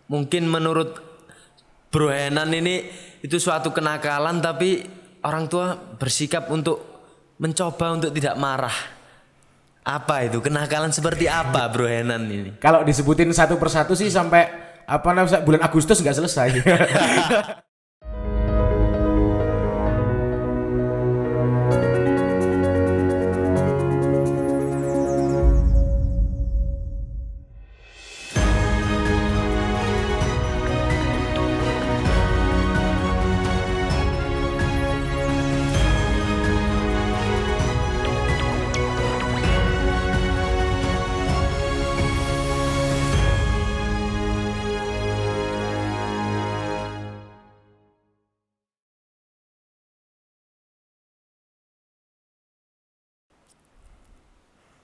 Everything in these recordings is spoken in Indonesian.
mungkin menurut Bro Henan ini itu suatu kenakalan tapi orang tua bersikap untuk mencoba untuk tidak marah. Apa itu? Kenakalan seperti apa Bro Henan ini? Kalau disebutin satu persatu sih sampai bulan Agustus nggak selesai.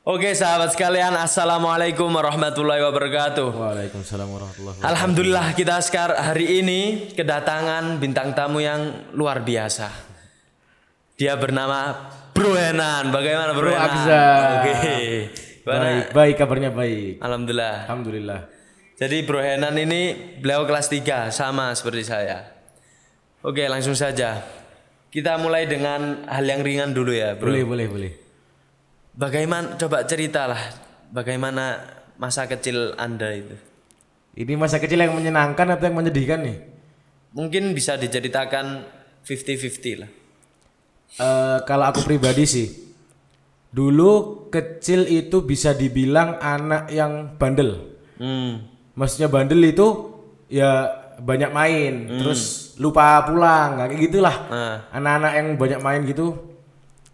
Oke sahabat sekalian, assalamualaikum warahmatullahi wabarakatuh. Waalaikumsalam warahmatullahi wabarakatuh. Alhamdulillah kita hari ini kedatangan bintang tamu yang luar biasa. Dia bernama Bro Henan. Bagaimana Bro Henan? Aksa. Oke. Baik, kabarnya baik. Alhamdulillah. Jadi Bro Henan ini beliau kelas 3 sama seperti saya. Oke, langsung saja. Kita mulai dengan hal yang ringan dulu ya, Bro. Boleh. Bagaimana, coba ceritalah bagaimana masa kecil Anda itu? Ini masa kecil yang menyenangkan atau yang menyedihkan nih? Mungkin bisa diceritakan 50-50 lah. Kalau aku pribadi sih, dulu kecil itu bisa dibilang anak yang bandel. Maksudnya bandel itu ya banyak main, terus lupa pulang, kayak gitulah. Anak-anak yang banyak main gitu.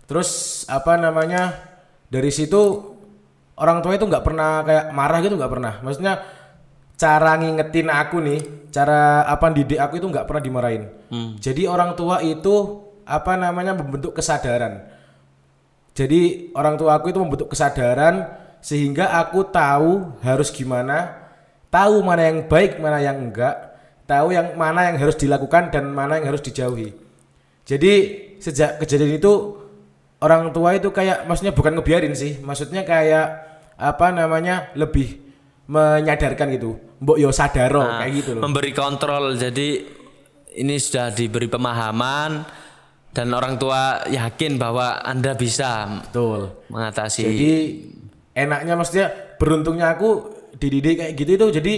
Terus dari situ orang tua itu nggak pernah kayak marah gitu, nggak pernah. Maksudnya cara ngingetin aku nih, cara didik aku itu nggak pernah dimarahin. Jadi orang tua itu membentuk kesadaran. Jadi orang tua aku itu membentuk kesadaran sehingga aku tahu harus gimana, tahu mana yang baik, mana yang enggak, tahu yang mana yang harus dilakukan dan mana yang harus dijauhi. Jadi sejak kejadian itu orang tua itu kayak maksudnya bukan ngebiarin sih, maksudnya kayak lebih menyadarkan gitu. Mbok yo sadaro kayak gitu loh. Memberi kontrol. Jadi ini sudah diberi pemahaman dan orang tua yakin bahwa Anda bisa mengatasi. Jadi enaknya maksudnya beruntungnya aku dididik kayak gitu itu, jadi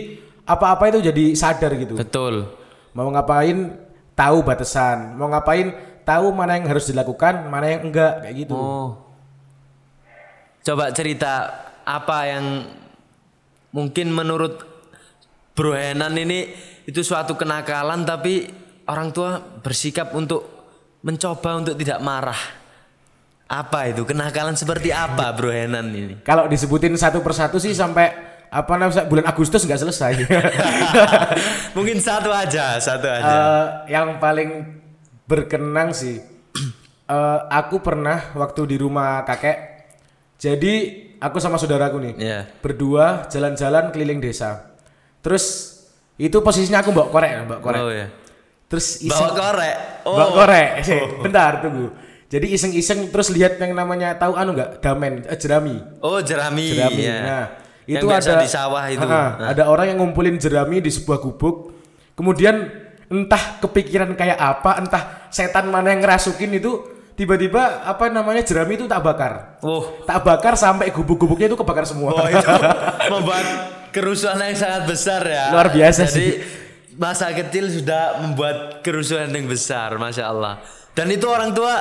apa-apa itu jadi sadar gitu. Betul. Mau ngapain tahu batasan, mau ngapain tahu mana yang harus dilakukan, mana yang enggak, kayak gitu. Coba cerita apa yang mungkin menurut Bro Henan ini itu suatu kenakalan tapi orang tua bersikap untuk mencoba untuk tidak marah. Apa itu? Kenakalan seperti apa Bro Henan ini? Kalau disebutin satu persatu sih sampai bulan Agustus nggak selesai. Mungkin satu aja. Yang paling berkenang sih, aku pernah waktu di rumah kakek. Jadi aku sama saudaraku nih, berdua jalan-jalan keliling desa. Terus itu posisinya aku bawa korek. Oh ya. Terus bawa korek. Bawa korek. Bentar tunggu. Jadi iseng-iseng terus lihat yang namanya tahu nggak? Damen, jerami. Oh jerami. Ya. Nah yang itu ada di sawah itu. Ada orang yang ngumpulin jerami di sebuah gubuk. Kemudian entah kepikiran kayak apa, entah setan mana yang ngerasukin itu, tiba-tiba jerami itu tak bakar. Tak bakar sampai gubuk-gubuknya itu kebakar semua. Itu membuat kerusuhan yang sangat besar ya. Luar biasa. Jadi masa kecil sudah membuat kerusuhan yang besar, Masya Allah. Dan itu orang tua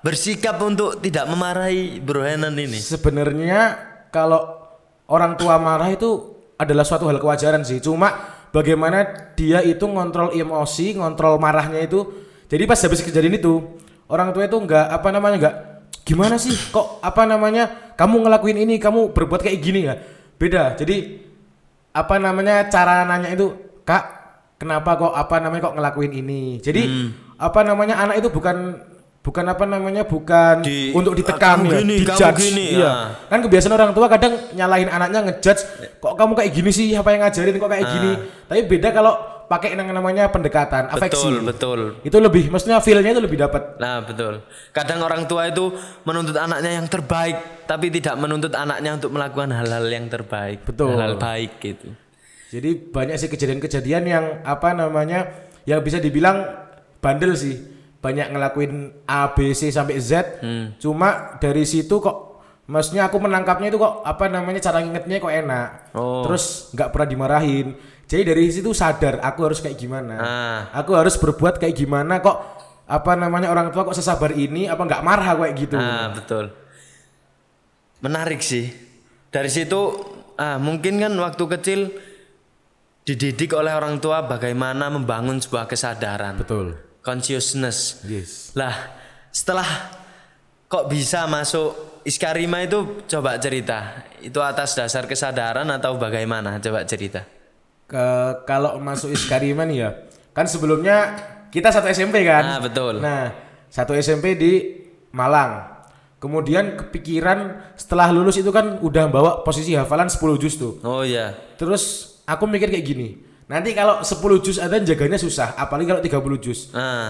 bersikap untuk tidak memarahi Bro Henan ini. Sebenarnya kalau orang tua marah itu adalah suatu hal kewajaran sih. Cuma bagaimana dia itu ngontrol emosi, ngontrol marahnya itu. Jadi pas habis kejadian itu, orang tua itu enggak gimana sih kok kamu ngelakuin ini, kamu berbuat kayak gini ya. Beda. Jadi cara nanya itu, "Kak, kenapa kok kok ngelakuin ini?" Jadi anak itu bukan untuk ditekan ya, dijudge. Iya. Kan kebiasaan orang tua kadang nyalahin anaknya, ngejudge, kok kamu kayak gini sih, apa yang ngajarin kok kayak gini. Tapi beda kalau pakai namanya pendekatan, afeksi. Betul. Itu lebih, maksudnya feel-nya itu lebih dapat. Nah, betul. Kadang orang tua itu menuntut anaknya yang terbaik, tapi tidak menuntut anaknya untuk melakukan hal-hal yang terbaik. Betul. Hal-hal baik gitu. Jadi banyak sih kejadian-kejadian yang apa namanya yang bisa dibilang bandel sih. Banyak ngelakuin A, B, C sampai Z. Cuma dari situ kok maksudnya aku menangkapnya itu kok apa namanya cara ngingetnya kok enak. Terus nggak pernah dimarahin. Jadi dari situ sadar aku harus kayak gimana. Aku harus berbuat kayak gimana kok apa namanya orang tua kok sesabar ini apa nggak marah kayak gitu. Betul. Menarik sih. Dari situ mungkin kan waktu kecil dididik oleh orang tua bagaimana membangun sebuah kesadaran. Betul. Consciousness. Yes. Lah, setelah kok bisa masuk Iskarima itu coba cerita. Itu atas dasar kesadaran atau bagaimana? Coba cerita. Kalau masuk Iskarima nih ya. Kan sebelumnya kita satu SMP kan? Betul. Nah, satu SMP di Malang. Kemudian kepikiran setelah lulus itu kan udah bawa posisi hafalan 10 juz tuh. Oh iya. Terus aku mikir kayak gini. Nanti kalau 10 juz ada jaganya susah, apalagi kalau 30 juz.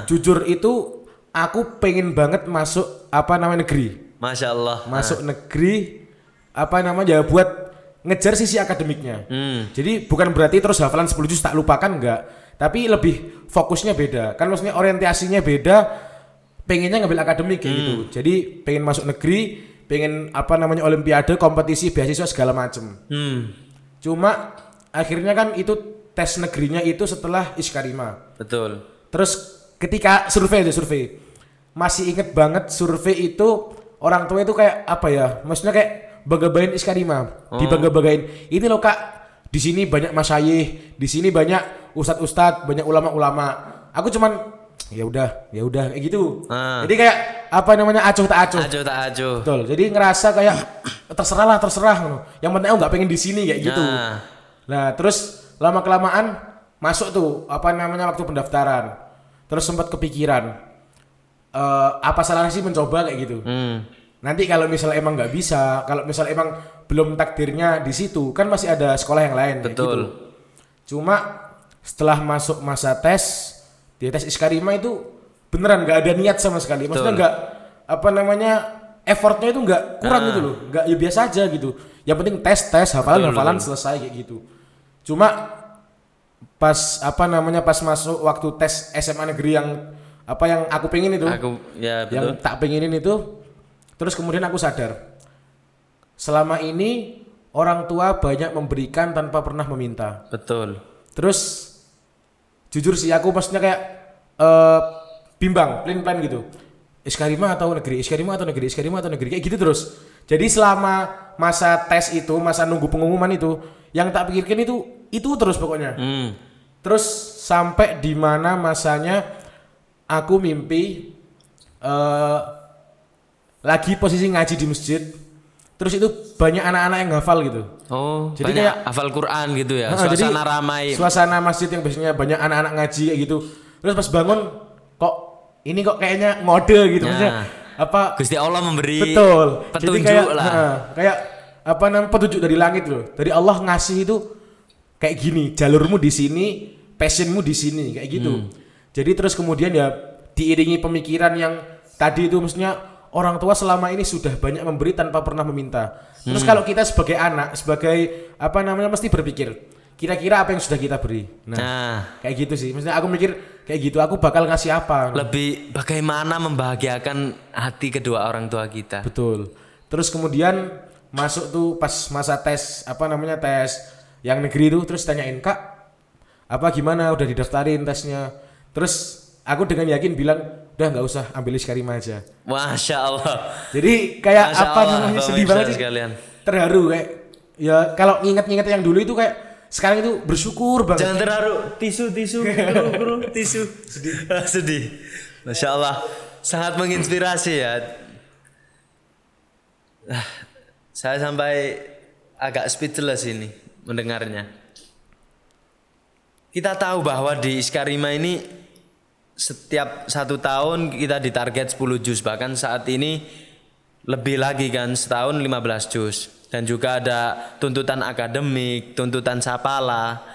Jujur itu aku pengen banget masuk apa namanya negeri. Masya Allah. Masuk negeri apa namanya buat ngejar sisi akademiknya. Jadi bukan berarti terus hafalan 10 juz tak lupakan enggak, tapi lebih fokusnya beda. Kan maksudnya orientasinya beda, pengennya ngambil akademik kayak gitu. Jadi pengen masuk negeri, pengen apa namanya olimpiade, kompetisi, beasiswa segala macem. Cuma akhirnya kan itu tes negerinya itu setelah Iskarima. Betul. Terus ketika survei masih inget banget survei itu orang tua itu kayak apa ya? Maksudnya kayak bangga-banggain Iskarima, dibangga-banggain. Ini loh Kak, di sini banyak masyayikh, di sini banyak ustadz-ustadz, banyak ulama-ulama. Aku cuman ya udah kayak gitu. Jadi kayak apa namanya acuh tak acuh. Betul. Jadi ngerasa kayak terserah. Yang penting aku nggak pengen di sini kayak gitu. Nah terus lama kelamaan masuk tuh apa namanya waktu pendaftaran. Terus sempat kepikiran apa salahnya sih mencoba kayak gitu. Nanti kalau misalnya emang nggak bisa, kalau misalnya emang belum takdirnya di situ, kan masih ada sekolah yang lain. Betul. Kayak gitu. Cuma setelah masuk masa tes, di tes Iskarima itu beneran nggak ada niat sama sekali. Maksudnya nggak apa namanya effortnya itu nggak kurang gitu loh, nggak ya biasa aja gitu. Yang penting tes hafalan selesai kayak gitu. Cuma pas apa namanya pas masuk waktu tes SMA negeri yang apa yang aku pengen itu, yang tak pengenin itu, terus kemudian aku sadar selama ini orang tua banyak memberikan tanpa pernah meminta. Betul. Terus jujur sih aku maksudnya kayak bimbang, plan gitu. Iskarima atau negeri kayak gitu terus. Jadi selama masa tes itu, masa nunggu pengumuman itu, yang tak pikirkan itu terus pokoknya. Terus sampai di mana masanya aku mimpi lagi posisi ngaji di masjid. Terus itu banyak anak-anak yang hafal gitu. Jadi kayak hafal Quran gitu ya. Suasana ramai. Suasana masjid yang biasanya banyak anak-anak ngaji kayak gitu. Terus pas bangun ini kok kayaknya ngode gitu maksudnya apa Gusti Allah memberi Jadi petunjuk kayak apa namanya petunjuk dari langit loh. Dari Allah ngasih itu kayak gini, jalurmu di sini, passionmu di sini kayak gitu. Jadi terus kemudian ya diiringi pemikiran yang tadi itu maksudnya orang tua selama ini sudah banyak memberi tanpa pernah meminta. Terus kalau kita sebagai anak, sebagai apa namanya mesti berpikir kira-kira apa yang sudah kita beri. Nah, kayak gitu sih. Maksudnya aku mikir kayak gitu, aku bakal ngasih apa. Lebih bagaimana membahagiakan hati kedua orang tua kita. Betul. Terus kemudian masuk tuh pas masa tes apa namanya tes yang negeri itu, terus tanyain Kak apa gimana udah didaftarin tesnya. Terus aku dengan yakin bilang udah nggak usah ambil Iskarima aja. Masya Allah. Jadi kayak Masya apa namanya sedih banget sih. Terharu kayak ya kalau nginget-nginget yang dulu itu kayak sekarang itu bersyukur banget. Jangan terharu. Tisu guru tisu. Sedih. Masya Allah. Sangat menginspirasi ya. Saya sampai agak speechless ini mendengarnya. Kita tahu bahwa di Iskarima ini setiap 1 tahun kita ditarget 10 juz, bahkan saat ini lebih lagi kan, setahun 15 juz. Dan juga ada tuntutan akademik, tuntutan sapala.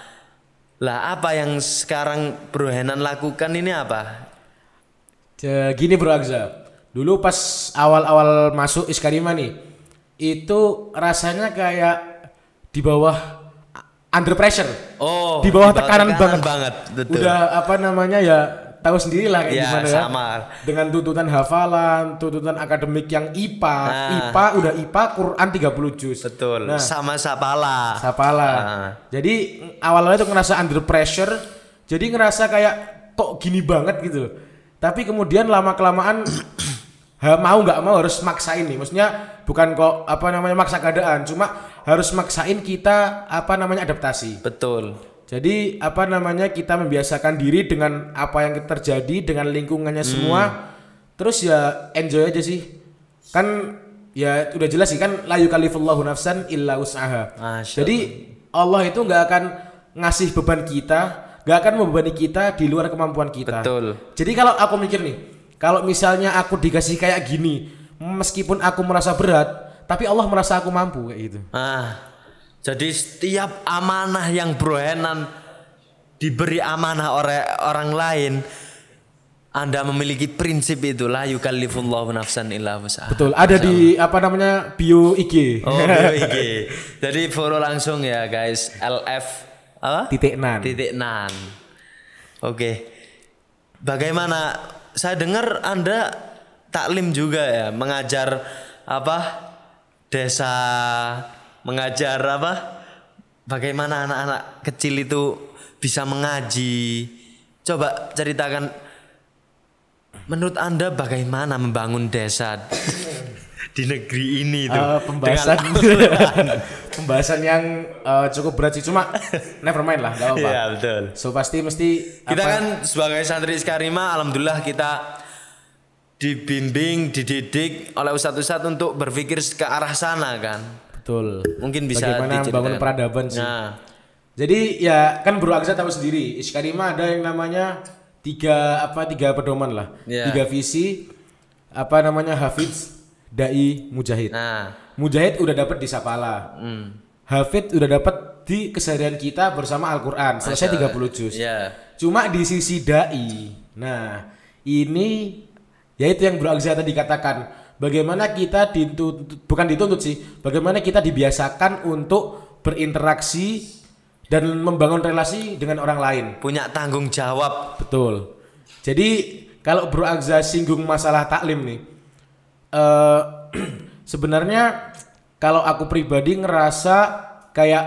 Lah apa yang sekarang Bro Henan lakukan ini apa? Gini Bro Agza, dulu pas awal-awal masuk Iskarima nih, itu rasanya kayak di bawah under pressure. Oh, Di bawah tekanan banget. Betul. Udah apa namanya ya tahu sendiri lah kayak Ya, gimana ya. sama. Dengan tuntutan hafalan, tuntutan akademik yang IPA, udah IPA Quran 30 juz. Betul. Nah, Sama Sapala. Jadi awalnya tuh ngerasa under pressure, jadi ngerasa kayak kok gini banget gitu loh. Tapi kemudian lama kelamaan mau nggak mau harus maksain nih. Maksudnya bukan kok apa namanya maksa keadaan, cuma harus maksain kita apa namanya adaptasi. Betul. Jadi apa namanya kita membiasakan diri dengan apa yang terjadi dengan lingkungannya semua. Terus ya enjoy aja sih. Kan ya udah jelas sih kan la yukallifullahu nafsan illa wus'aha. Jadi Allah itu nggak akan ngasih beban kita, nggak akan membebani kita di luar kemampuan kita. Betul. Jadi kalau aku mikir nih, kalau misalnya aku dikasih kayak gini, meskipun aku merasa berat, tapi Allah merasa aku mampu kayak gitu. Jadi setiap amanah yang Bro Henan diberi amanah oleh orang lain, Anda memiliki prinsip itu la yukallifullahu nafsan illa wus'aha. Betul, ada di apa namanya bio IG. Oh, bio IG. Jadi follow langsung ya guys, LF apa? _nan. Oke. Bagaimana? Saya dengar Anda taklim juga ya, mengajar apa? Desa, mengajar apa? Bagaimana anak-anak kecil itu bisa mengaji? Coba ceritakan, menurut Anda bagaimana membangun desa di negeri ini itu? Pembahasan yang cukup berat sih, cuma never mind lah, gak apa-apa. Iya betul. So mesti kita kan sebagai santri Iskarima, alhamdulillah kita dibimbing, dididik oleh ustadz-ustadz untuk berpikir ke arah sana kan. Betul. Mungkin bisa bagaimana membangun peradaban sih. Nah. Jadi ya kan Bro Aksa tahu sendiri, Iskarima ada yang namanya tiga pedoman lah. 3 visi apa namanya Hafiz, Dai, Mujahid. Mujahid udah dapat di Sapala. Hafid udah dapat di keseharian kita bersama Al-Qur'an. Selesai 30 juz. Cuma di sisi dai. Nah, ini yaitu yang Bro Aksa tadi katakan, bagaimana kita bukan dituntut sih, bagaimana kita dibiasakan untuk berinteraksi dan membangun relasi dengan orang lain. Punya tanggung jawab. Betul. Jadi kalau Bro Aksa singgung masalah taklim nih, sebenarnya kalau aku pribadi ngerasa kayak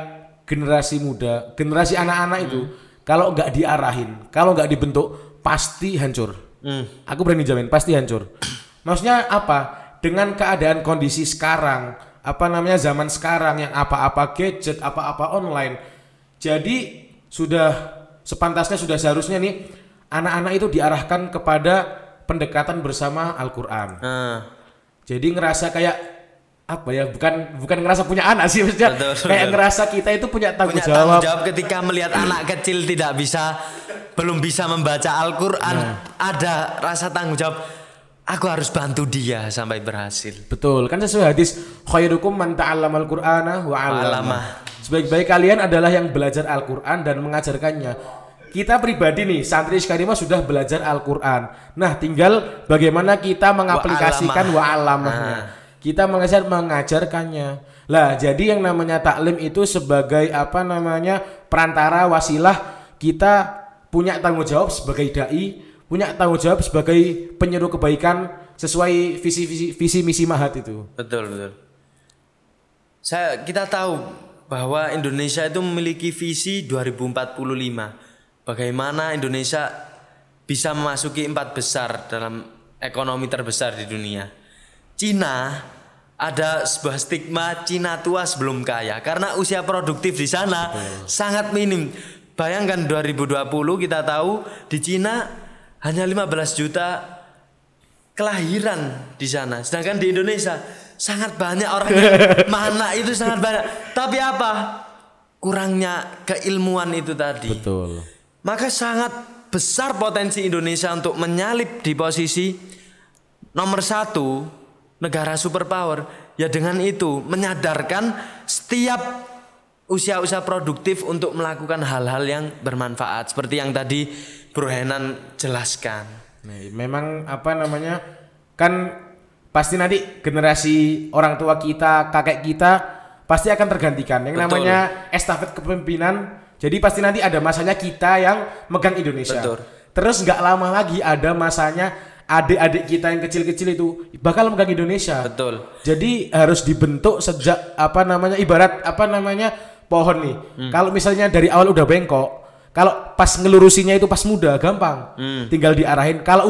generasi muda, generasi anak-anak itu kalau nggak diarahin, kalau nggak dibentuk pasti hancur. Aku berani jamin pasti hancur. Maksudnya apa? Dengan keadaan kondisi sekarang, apa namanya zaman sekarang yang apa-apa gadget, apa-apa online. Jadi sudah sepantasnya, sudah seharusnya nih anak-anak itu diarahkan kepada pendekatan bersama Al-Qur'an. Jadi ngerasa kayak apa ya? Bukan ngerasa punya anak sih, maksudnya kayak ngerasa kita itu punya tanggung jawab ketika melihat anak kecil belum bisa membaca Al-Qur'an, ada rasa tanggung jawab. Aku harus bantu dia sampai berhasil. Betul, kan sesuai hadis khairukum man ta'allamal Qur'ana wa 'allamah. Sebaik-baik kalian adalah yang belajar Al-Qur'an dan mengajarkannya. Kita pribadi nih, santri Iskarima sudah belajar Al-Qur'an. Nah, tinggal bagaimana kita mengaplikasikan wa 'allamahnya. Kita mengajarkannya. Lah, jadi yang namanya taklim itu sebagai apa namanya perantara, wasilah. Kita punya tanggung jawab sebagai dai, punya tanggung jawab sebagai penyeru kebaikan sesuai visi misi Mahat itu. Betul. Kita tahu bahwa Indonesia itu memiliki visi 2045. Bagaimana Indonesia bisa memasuki 4 besar dalam ekonomi terbesar di dunia. Cina, ada sebuah stigma Cina tua sebelum kaya karena usia produktif di sana sangat minim. Bayangkan 2020 kita tahu di Cina hanya 15 juta kelahiran di sana. Sedangkan di Indonesia sangat banyak orang yang mana itu sangat banyak. Tapi apa? Kurangnya keilmuan itu tadi. Betul. Maka sangat besar potensi Indonesia untuk menyalip di posisi nomor 1 negara superpower. Ya dengan itu menyadarkan setiap usia-usia produktif untuk melakukan hal-hal yang bermanfaat seperti yang tadi Bro Henan jelaskan. Memang apa namanya kan pasti nanti generasi orang tua kita, kakek kita pasti akan tergantikan. Yang Betul. namanya estafet kepemimpinan, jadi pasti nanti ada masanya kita yang megang Indonesia. Betul. Terus nggak lama lagi ada masanya adik-adik kita yang kecil-kecil itu bakal megang Indonesia. Betul. Jadi harus dibentuk sejak ibarat pohon nih. Kalau misalnya dari awal udah bengkok, kalau pas ngelurusinya itu pas muda gampang. Tinggal diarahin. Kalau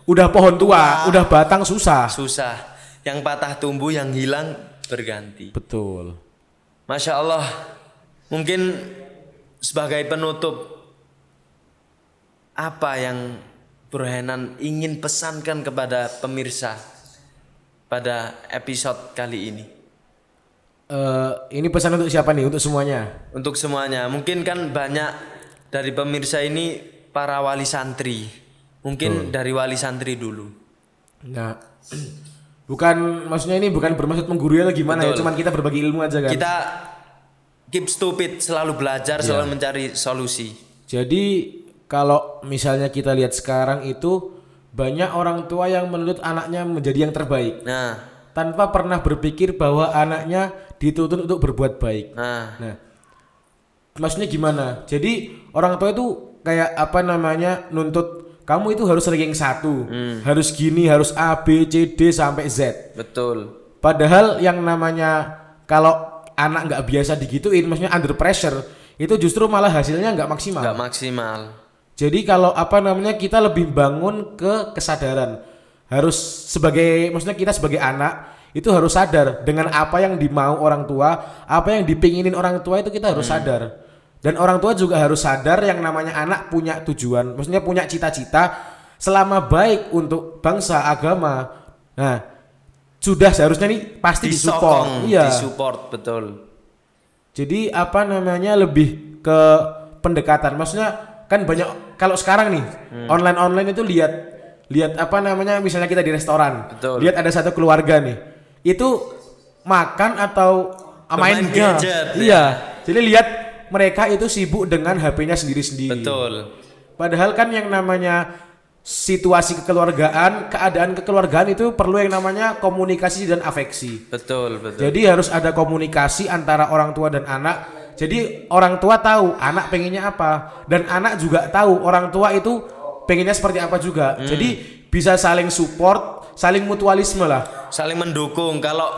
udah pohon tua, udah batang susah. Susah. Yang patah tumbuh, yang hilang berganti. Betul. Masya Allah. Mungkin sebagai penutup, apa yang Bro Henan ingin pesankan kepada pemirsa pada episode kali ini? Ini pesan untuk siapa nih? Untuk semuanya? Untuk semuanya. Mungkin kan banyak dari pemirsa ini para wali santri. Mungkin dari wali santri dulu. Nah, maksudnya ini bukan bermaksud menggurui atau gimana. Betul. Ya, cuman kita berbagi ilmu aja kan. Kita keep stupid, selalu belajar, selalu mencari solusi. Jadi kalau misalnya kita lihat sekarang itu banyak orang tua yang menuntut anaknya menjadi yang terbaik. Nah, Tanpa pernah berpikir bahwa anaknya dituntut untuk berbuat baik. nah, Maksudnya gimana? Jadi orang tua itu kayak nuntut kamu itu harus ranking 1, harus gini, harus A, B, C, D sampai Z. betul. Padahal yang namanya kalau anak nggak biasa digituin, maksudnya under pressure, itu justru malah hasilnya nggak maksimal. Nggak maksimal. Jadi kalau kita lebih bangun ke kesadaran. Maksudnya kita sebagai anak itu harus sadar dengan apa yang dimau orang tua, apa yang dipinginin orang tua itu kita harus sadar. Dan orang tua juga harus sadar yang namanya anak punya tujuan, maksudnya punya cita-cita selama baik untuk bangsa, agama. Nah, sudah seharusnya nih pasti disupport. Iya. Disupport, betul. Jadi lebih ke pendekatan. Maksudnya kan banyak kalau sekarang nih online itu lihat misalnya kita di restoran, Betul. lihat ada satu keluarga nih, itu makan atau main gadget. Iya. Jadi lihat mereka itu sibuk dengan HP-nya sendiri-sendiri. Betul. Padahal kan yang namanya situasi kekeluargaan, keadaan kekeluargaan itu perlu yang namanya komunikasi dan afeksi. Betul. Jadi harus ada komunikasi antara orang tua dan anak. Jadi orang tua tahu anak pengennya apa, dan anak juga tahu orang tua itu pengennya seperti apa juga. Jadi bisa saling support, saling mutualisme lah. Saling mendukung. Kalau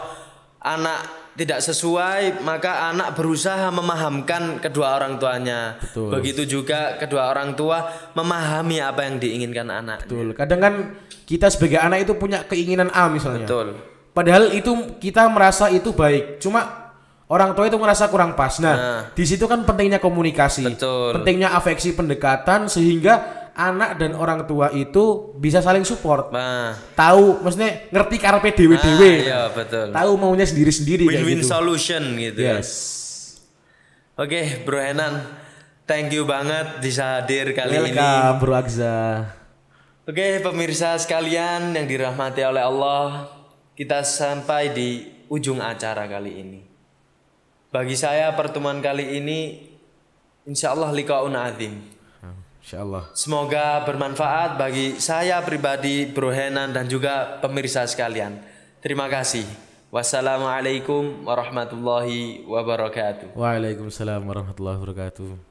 anak tidak sesuai, maka anak berusaha memahamkan kedua orang tuanya. Betul. Begitu juga kedua orang tua memahami apa yang diinginkan anak. Betul. Kadang kan kita sebagai anak itu punya keinginan A misalnya. Betul. Padahal itu kita merasa itu baik. Cuma orang tua itu merasa kurang pas. Nah, di situ kan pentingnya komunikasi. Betul. Pentingnya afeksi pendekatan sehingga anak dan orang tua itu bisa saling support. Nah, Tahu, maksudnya ngerti karepe dewe-dewe. iya betul. Tahu maunya sendiri-sendiri kayak Win-win gitu. solution gitu ya. Yes. Oke, Bro Henan, thank you banget bisa hadir kali ini. Welcome Bro Agza. Oke, pemirsa sekalian yang dirahmati oleh Allah, kita sampai di ujung acara kali ini. Bagi saya pertemuan kali ini insya Allah liqa'un azim. Insya Allah. Semoga bermanfaat bagi saya pribadi, Bro Henan, dan juga pemirsa sekalian. Terima kasih. Wassalamualaikum warahmatullahi wabarakatuh. Waalaikumsalam warahmatullahi wabarakatuh.